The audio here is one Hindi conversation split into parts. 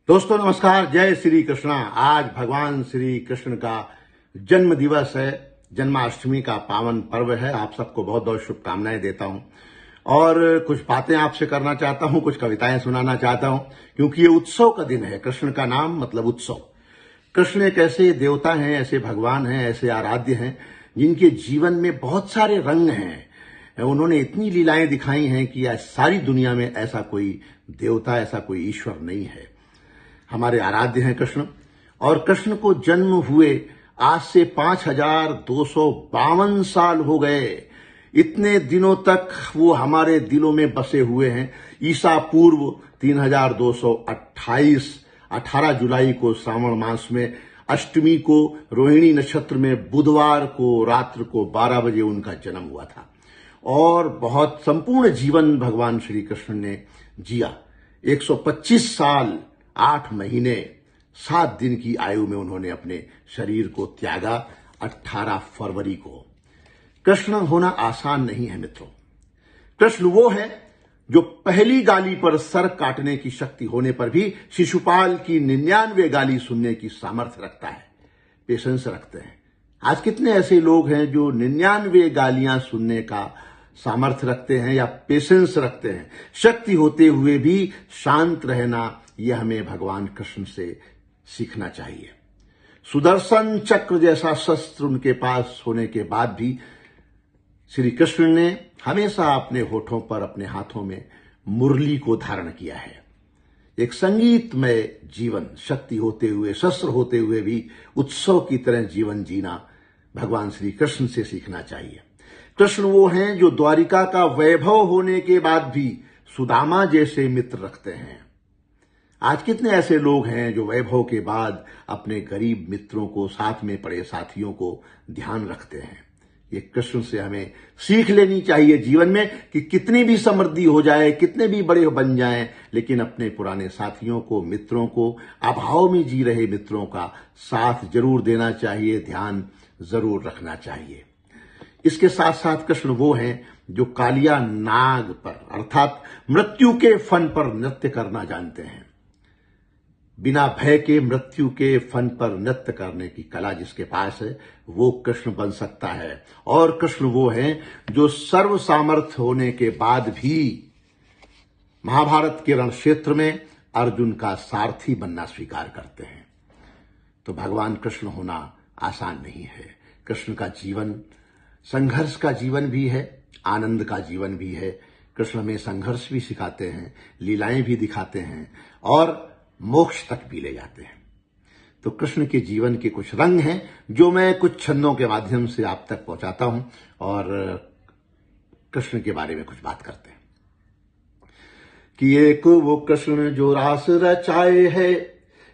दोस्तों नमस्कार, जय श्री कृष्णा। आज भगवान श्री कृष्ण का जन्म दिवस है, जन्माष्टमी का पावन पर्व है। आप सबको बहुत बहुत शुभकामनाएं देता हूं और कुछ बातें आपसे करना चाहता हूं, कुछ कविताएं सुनाना चाहता हूं, क्योंकि ये उत्सव का दिन है। कृष्ण का नाम मतलब उत्सव। कृष्ण एक ऐसे देवता हैं, ऐसे भगवान हैं, ऐसे आराध्य हैं जिनके जीवन में बहुत सारे रंग हैं। उन्होंने इतनी लीलाएं दिखाई हैं कि आज सारी दुनिया में ऐसा कोई देवता, ऐसा कोई ईश्वर नहीं है। हमारे आराध्य हैं कृष्ण। और कृष्ण को जन्म हुए आज से 5252 साल हो गए। इतने दिनों तक वो हमारे दिलों में बसे हुए हैं। ईसा पूर्व 3228 18 जुलाई को श्रावण मास में अष्टमी को रोहिणी नक्षत्र में बुधवार को रात्र को 12 बजे उनका जन्म हुआ था। और बहुत संपूर्ण जीवन भगवान श्री कृष्ण ने जिया। 125 साल 8 महीने 7 दिन की आयु में उन्होंने अपने शरीर को त्यागा 18 फरवरी को। कृष्ण होना आसान नहीं है मित्रों। कृष्ण वो है जो पहली गाली पर सर काटने की शक्ति होने पर भी शिशुपाल की 99 गाली सुनने की सामर्थ्य रखता है, पेशेंस रखते हैं। आज कितने ऐसे लोग हैं जो 99 गालियां सुनने का सामर्थ्य रखते हैं या पेशेंस रखते हैं। शक्ति होते हुए भी शांत रहना, यह हमें भगवान कृष्ण से सीखना चाहिए। सुदर्शन चक्र जैसा शस्त्र उनके पास होने के बाद भी श्री कृष्ण ने हमेशा अपने होठों पर, अपने हाथों में मुरली को धारण किया है। एक संगीतमय जीवन, शक्ति होते हुए, शस्त्र होते हुए भी उत्सव की तरह जीवन जीना भगवान श्री कृष्ण से सीखना चाहिए। कृष्ण वो हैं जो द्वारिका का वैभव होने के बाद भी सुदामा जैसे मित्र रखते हैं। आज कितने ऐसे लोग हैं जो वैभव के बाद अपने गरीब मित्रों को, साथ में पड़े साथियों को ध्यान रखते हैं। ये कृष्ण से हमें सीख लेनी चाहिए जीवन में कि कितनी भी समृद्धि हो जाए, कितने भी बड़े बन जाएं, लेकिन अपने पुराने साथियों को, मित्रों को, अभाव में जी रहे मित्रों का साथ जरूर देना चाहिए, ध्यान जरूर रखना चाहिए। इसके साथ साथ कृष्ण वो हैं जो कालिया नाग पर अर्थात मृत्यु के फन पर नृत्य करना जानते हैं। बिना भय के मृत्यु के फन पर नृत्य करने की कला जिसके पास है वो कृष्ण बन सकता है। और कृष्ण वो हैं जो सर्व सामर्थ्य होने के बाद भी महाभारत के रण क्षेत्र में अर्जुन का सारथी बनना स्वीकार करते हैं। तो भगवान कृष्ण होना आसान नहीं है। कृष्ण का जीवन संघर्ष का जीवन भी है, आनंद का जीवन भी है। कृष्ण में संघर्ष भी सिखाते हैं, लीलाएं भी दिखाते हैं और मोक्ष तक भी ले जाते हैं। तो कृष्ण के जीवन के कुछ रंग हैं जो मैं कुछ छंदों के माध्यम से आप तक पहुंचाता हूं और कृष्ण के बारे में कुछ बात करते हैं कि एक वो कृष्ण जो रास रचाए है,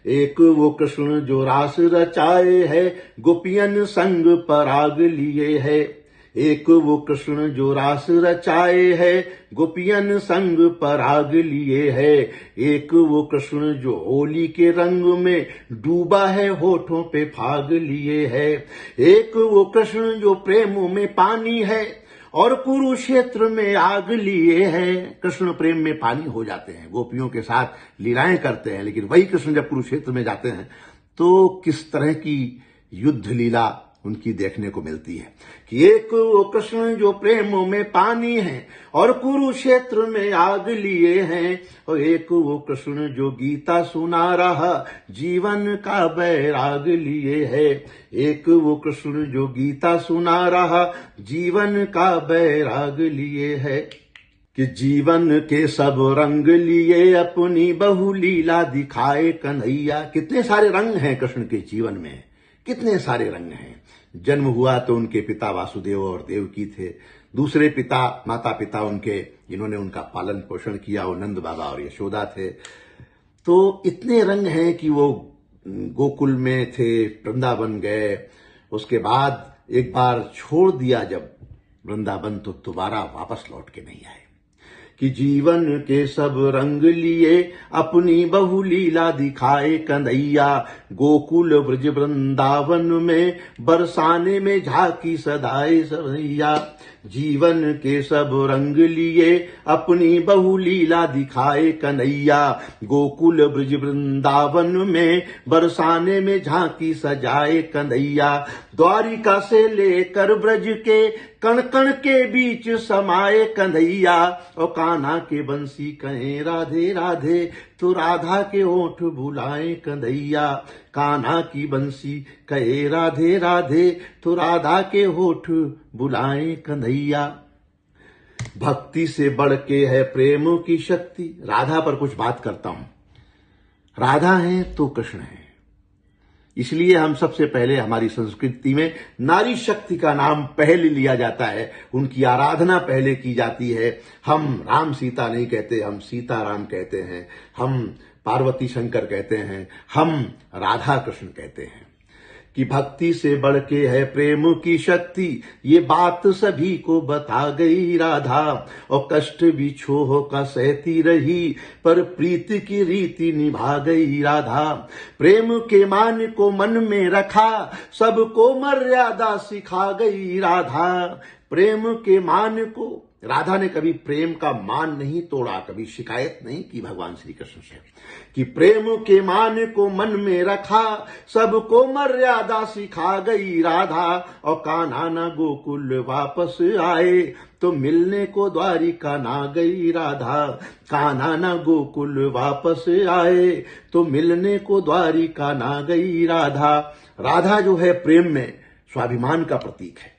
एक वो कृष्ण जो रास रचाए है, गोपियन संग पराग लिए है। एक वो कृष्ण जो रास रचाए है, गोपियन संग पराग लिए है। एक वो कृष्ण जो होली के रंग में डूबा है, होठों पे फाग लिए है। एक वो कृष्ण जो प्रेम में पानी है और कुरुक्षेत्र में आग लिए हैं। कृष्ण प्रेम में पानी हो जाते हैं, गोपियों के साथ लीलाएं करते हैं, लेकिन वही कृष्ण जब कुरुक्षेत्र में जाते हैं तो किस तरह की युद्ध लीला उनकी देखने को मिलती है कि एक वो कृष्ण जो प्रेम में पानी है और कुरुक्षेत्र में आग लिए हैं। और एक वो कृष्ण जो गीता सुना रहा, जीवन का बैराग लिए है। एक वो कृष्ण जो गीता सुना रहा, जीवन का बैराग लिए है। कि जीवन के सब रंग लिए अपनी बहु लीला दिखाए कन्हैया। कितने सारे रंग हैं कृष्ण के जीवन में, कितने सारे रंग हैं। जन्म हुआ तो उनके पिता वासुदेव और देवकी थे। दूसरे पिता, माता पिता उनके जिन्होंने उनका पालन पोषण किया, वो नंद बाबा और यशोदा थे। तो इतने रंग हैं कि वो गोकुल में थे, वृंदावन गए, उसके बाद एक बार छोड़ दिया जब वृंदावन तो दोबारा वापस लौट के नहीं आए। कि जीवन के सब रंग लिए अपनी बहु लीला दिखाए कन्हैया। गोकुल ब्रज वृंदावन में बरसाने में झांकी सदाए सरैया। जीवन के सब रंग लिए अपनी बहु लीला दिखाए कन्हैया। गोकुल ब्रज वृंदावन में बरसाने में झांकी सजाए कन्हैया। द्वारिका से लेकर ब्रज के कण कण के बीच समाए कन्हैया। और कान्हा के बंसी कहें राधे राधे तो राधा के होठ भुलाए कन्हैया। कान्हा की बंसी कहे राधे राधे तो राधा के होठ बुलाए कन्हैया। भक्ति से बढ़ के है प्रेम की शक्ति। राधा पर कुछ बात करता हूं। राधा है तो कृष्ण है, इसलिए हम सबसे पहले हमारी संस्कृति में नारी शक्ति का नाम पहले लिया जाता है, उनकी आराधना पहले की जाती है। हम राम सीता नहीं कहते, हम सीता राम कहते हैं, हम पार्वती शंकर कहते हैं, हम राधा कृष्ण कहते हैं। कि भक्ति से बढ़ के है प्रेम की शक्ति, ये बात सभी को बता गई राधा। और कष्ट भी छोह का सहती रही, पर प्रीति की रीति निभा गई राधा। प्रेम के मान को मन में रखा, सबको मर्यादा सिखा गई राधा। प्रेम के मान को राधा ने कभी प्रेम का मान नहीं तोड़ा, कभी शिकायत नहीं की भगवान श्री कृष्ण से। कि प्रेम के मान को मन में रखा, सबको मर्यादा सिखा गई राधा। और कान्हा न गोकुल वापस आए, तो मिलने को द्वारिका ना गई राधा। कान्हा न गोकुल वापस आए, तो मिलने को द्वारिका ना गई राधा। राधा जो है प्रेम में स्वाभिमान का प्रतीक है,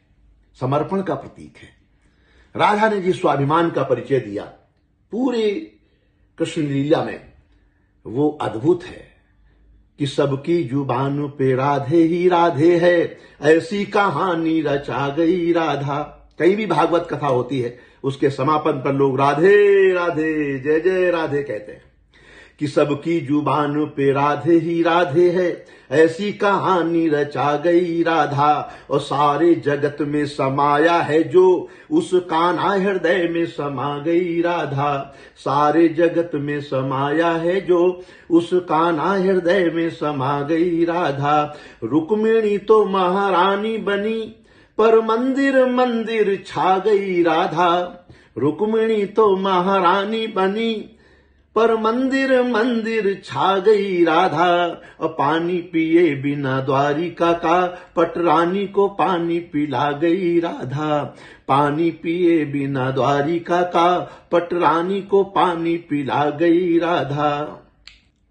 समर्पण का प्रतीक है। राधा ने जिस स्वाभिमान का परिचय दिया पूरे कृष्ण लीला में, वो अद्भुत है। कि सबकी जुबान पे राधे ही राधे है, ऐसी कहानी रचा गई राधा। कहीं भी भागवत कथा होती है, उसके समापन पर लोग राधे राधे जय जय राधे कहते हैं। कि सबकी जुबान पे राधे ही राधे है, ऐसी कहानी रचा गई राधा। और सारे जगत में समाया है जो, उस कान्हा हृदय में समा गई राधा। सारे जगत में समाया है जो, उस कान्हा हृदय में समा गई राधा। रुक्मिणी तो महारानी बनी, पर मंदिर मंदिर छा गई राधा। रुक्मिणी तो महारानी बनी, पर मंदिर मंदिर छा गई राधा। और पानी पिए बिना द्वारिका का, पटरानी को पानी पिला गई राधा। पानी पिए बिना द्वारिका का, पटरानी को पानी पिला गई राधा।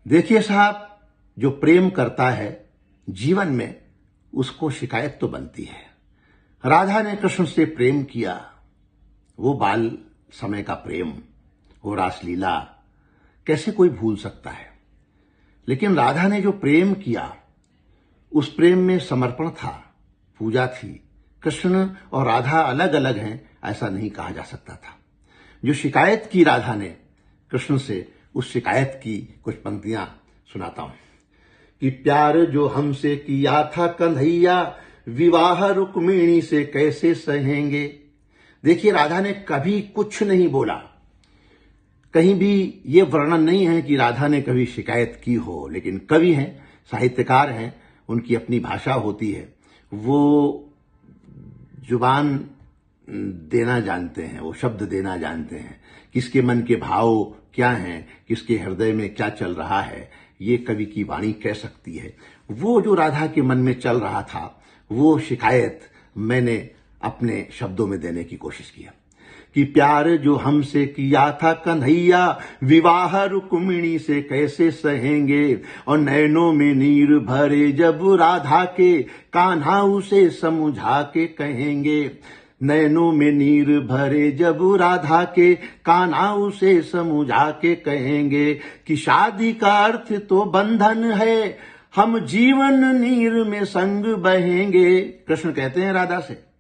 देखिए साहब, जो प्रेम करता है जीवन में, उसको शिकायत तो बनती है। राधा ने कृष्ण से प्रेम किया, वो बाल समय का प्रेम, वो रासलीला कैसे कोई भूल सकता है। लेकिन राधा ने जो प्रेम किया, उस प्रेम में समर्पण था, पूजा थी। कृष्ण और राधा अलग अलग हैं ऐसा नहीं कहा जा सकता था। जो शिकायत की राधा ने कृष्ण से, उस शिकायत की कुछ पंक्तियां सुनाता हूं। कि प्यार जो हमसे किया था कन्हैया, विवाह रुक्मिणी से कैसे सहेंगे। देखिए, राधा ने कभी कुछ नहीं बोला, कहीं भी ये वर्णन नहीं है कि राधा ने कभी शिकायत की हो। लेकिन कवि हैं, साहित्यकार हैं, उनकी अपनी भाषा होती है, वो जुबान देना जानते हैं, वो शब्द देना जानते हैं। किसके मन के भाव क्या हैं, किसके हृदय में क्या चल रहा है, ये कवि की वाणी कह सकती है। वो जो राधा के मन में चल रहा था, वो शिकायत मैंने अपने शब्दों में देने की कोशिश की। कि प्यार जो हमसे किया था कन्हैया, विवाह रुक्मिणी से कैसे सहेंगे। और नैनों में नीर भरे जब राधा के, कान्हा उसे समझा के कहेंगे। नैनों में नीर भरे जब राधा के, कान्हा उसे समझा के कहेंगे। कि शादी का अर्थ तो बंधन है, हम जीवन नीर में संग बहेंगे। कृष्ण कहते हैं राधा से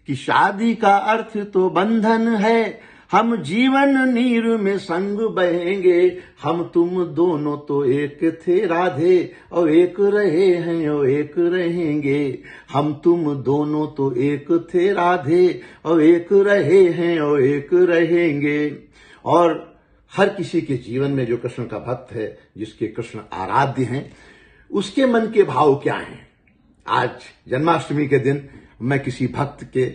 कि शादी का अर्थ तो बंधन है, हम जीवन नीर में संग बहेंगे। हम तुम दोनों तो एक थे राधे, और एक रहे हैं और एक रहेंगे। हम तुम दोनों तो एक थे राधे, और एक रहे हैं और एक रहेंगे। और हर किसी के जीवन में जो कृष्ण का भक्त है, जिसके कृष्ण आराध्य हैं, उसके मन के भाव क्या हैं। आज जन्माष्टमी के दिन मैं किसी भक्त के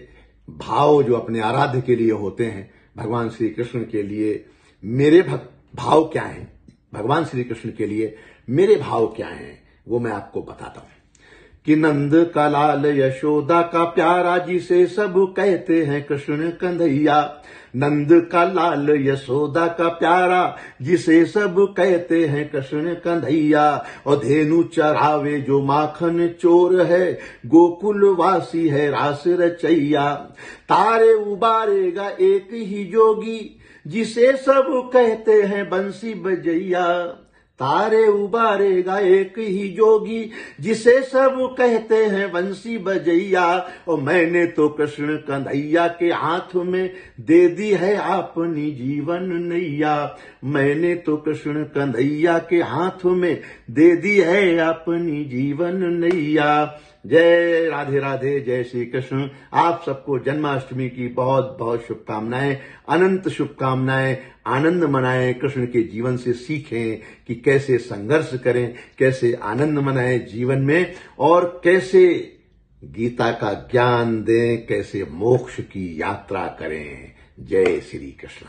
भाव जो अपने आराध्य के लिए होते हैं, भगवान श्री कृष्ण के लिए मेरे भाव क्या हैं, भगवान श्री कृष्ण के लिए मेरे भाव क्या हैं, वो मैं आपको बताता हूं। कि नंद का लाल यशोदा का प्यारा, जिसे सब कहते हैं कृष्ण कन्हैया। नंद का लाल यशोदा का प्यारा, जिसे सब कहते हैं कृष्ण कन्हैया। और धेनु चरावे जो माखन चोर है, गोकुल वासी है रास रचैया। तारे उबारेगा एक ही जोगी, जिसे सब कहते हैं बंसी बजैया। तारे उबारेगा एक ही जोगी, जिसे सब कहते हैं बंसी बजैया। और मैंने तो कृष्ण कन्हैया के हाथ में दे दी है अपनी जीवन नैया। मैंने तो कृष्ण कन्हैया के हाथ में दे दी है अपनी जीवन नैया। जय राधे राधे, जय श्री कृष्ण। आप सबको जन्माष्टमी की बहुत बहुत शुभकामनाएं, अनंत शुभकामनाएं। आनंद मनाएं, कृष्ण के जीवन से सीखें कि कैसे संघर्ष करें, कैसे आनंद मनाएं जीवन में, और कैसे गीता का ज्ञान दें, कैसे मोक्ष की यात्रा करें। जय श्री कृष्ण।